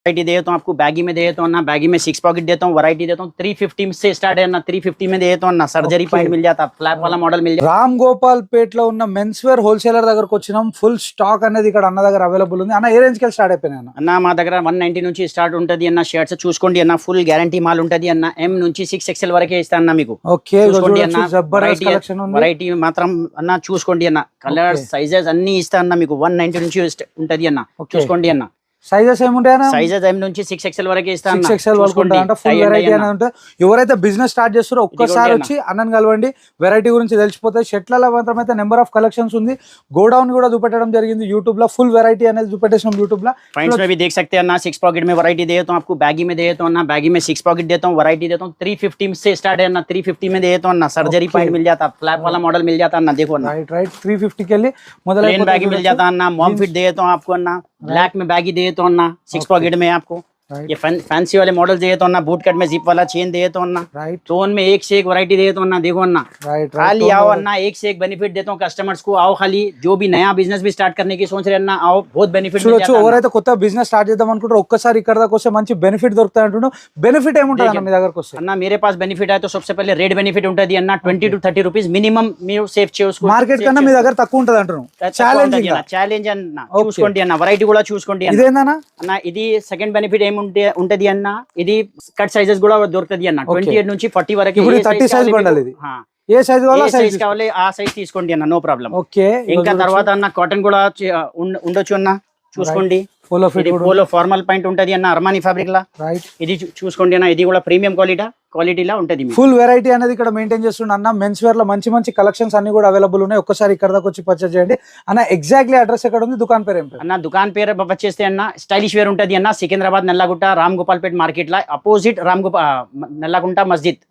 Variety दे देता हूँ आपको, बैगी में दे देता हूँ ना, बैगी में 6 पॉकेट देता हूँ, वैरायटी देता हूँ 350 से स्टार्ट है ना, 350 में दे देता हूँ ना, सर्जरी पॉइंट मिल जाता, फ्लैप वाला मॉडल मिल जाता। రామ్ గోపాల్ పేట్ లో ఉన్న మెన్స్ వేర్ హోల్సేలర్ దగ్గరకు వచ్చినాం. ఫుల్ స్టాక్ అనేది ఇక్కడ అన్న దగ్గర అవైలబుల్ ఉంది. అన్న ఏ రేంజ్ కి స్టార్ట్ అయిపోయినాయి అన్న మా దగ్గర 190 నుంచి స్టార్ట్ ఉంటది అన్న. షర్ట్స్ చూసుకోండి అన్న, ఫుల్ గ్యారంటీ మాల్ ఉంటది అన్న. M నుంచి 6XL వరకే ఇస్తా అన్న మీకు. ఓకే, చూసుకోండి అన్న, జబర్దస్త్ కలెక్షన్ ఉంది. వెరైటీ మాత్రం అన్న చూసుకోండి అన్న, కలర్స్ సైజెస్ అన్ని ఇస్తా అన్న మీకు. 190 నుంచి ఉంటది అన్న, చూసుకోండి అన్న. సైజెస్ ఏముంటాయన్నా? సైజెస్ M నుంచి 6XL వరకే ఇస్తా అన్న. 6XL వరకు ఉంటాయి అంటే ఫుల్ వెరైటీ అనేది ఉంటుంది. ఎవరైతే బిజినెస్ స్టార్ట్ చేస్తారో ఒక్కసారి వచ్చి అన్నని కలవండి, వెరైటీ గురించి తెలిసిపోతాయి. షర్ట్లలో మాత్రం అయితే నెంబర్ ఆఫ్ కలెక్షన్స్ ఉంది. గోడౌన్ కూడా చూపెట్టడం జరిగింది యూట్యూబ్ లో. ఫుల్ వెరైటీ అనేది చూపెట్టేసాం యూట్యూబ్ లో. पॉइंट्स में भी देख सकते हैं ना, 6 पॉकेट में वैरायटी दे देता हूँ आपको, बैगी में दे देता हूँ ना, बैगी में 6 पॉकेट देता हूँ, वैरायटी देता हूँ 350 से स्टार्ट है ना, 350 में दे देता हूँ ना, सर्जरी पॉइंट मिल जाता, फ्लैप वाला मॉडल मिल जाता ना, देखो ना, రైట్ 350 కి వెళ్ళి प्लेन बैगी मिल जाता ना, मॉम फिट दे देता हूँ आपको ना, ब्लैक में बैगी दे देता हूँ ना, 6 पॉकेट में आपको ये फैंसी वाले मॉडल दे देता हूँ ना, बूट कट में जिप वाला चेन दे देता हूँ ना, రైట్ टोन में एक से एक वैरायटी दे देता हूँ ना, देखो ना, రైట్ खाली आओ अन्ना, एक से एक बेनिफिट देता हूँ कस्टमर्स को. आओ खाली, जो भी नया बिजनेस भी स्टार्ट करने की सोच रहे हैं ना, आओ, बहुत बेनिफिट मिल చూడొచ్చు. जाता है. ఎవరైతే కొత్త బిజినెస్ స్టార్ట్ చేద్దాం అనుకుంటారో ఒక్కసారి ఇక్కడ దాకా వస్తే మంచి బెనిఫిట్ దొరుకుతాయి అంటున్నాడు. బెనిఫిట్ ఏముంటుంది అన్న మీ దగ్గరకు వస్తే? अन्ना मेरे पास बेनिफिट है तो सबसे पहले रेट बेनिफिट ఉంటుంది అన్న. 20 to 30 రూపీస్ మినిమం మీరు సేవ్ చేసుకోవచ్చు. మార్కెట్ కన్నా మీ దగ్గర తక్కువ ఉంటుంది అంటున్నాను. ఛాలెంజింగ్ ఛాలెంజ్ అన్న, చూసుకోండి అన్న, వెరైటీ కూడా చూసుకోండి అన్న. ఇదేందన్నా అన్న ఇది సెకండ్ బెనిఫిట్ ఉంటది అన్న, ఇది కట్ సైజెస్ కూడా దొరుకుతుంది అన్న. 28 నుంచి 40 వరకు. ఇప్పుడు 30 సైజ్ బండల్ ఇది. ఏ సైజ్ కావాలో సైజ్ కావాలి ఆ సైజ్ తీసుకోండి అన్న, నో ప్రాబ్లం. ఓకే, ఇంకా తర్వాత అన్న కాటన్ కూడా ఉండొచ్చు అన్న, చూసుకోండి. Polo fit polo formal point ఉంటది అన్న, అర్మానీ ఫ్యాబ్రిక్ లా. రైట్, ఇది చూసుకోండి అన్న, ఇది కూడా ప్రీమియం క్వాలిటీలా ఉంటది. ఫుల్ వెరైటీ అనేది ఇక్కడ మెయింటైన్ చేస్తుండ అన్న. మెన్స్ వేర్ లో మంచి మంచి కలెక్షన్స్ అన్ని కూడా అవైలబుల్ ఉన్నాయి. ఒక్కసారి ఇక్కడ దాకా వచ్చి పర్చేస్ చేయండి అన్న. ఎగ్జాక్ట్లీ అడ్రస్ ఎక్కడ ఉంది, దుకాన్ పేరు ఏం? అన్న దుకాన్ పేరు వచ్చేస్తే అన్న స్టైలిష్ వేర్ ఉంటది అన్న, సికింద్రాబాద్ నల్లగుట్ట రామ్ గోపాల్ పేట్ మార్కెట్ లా అపోజిట్ నల్లగుంట మస్జిద్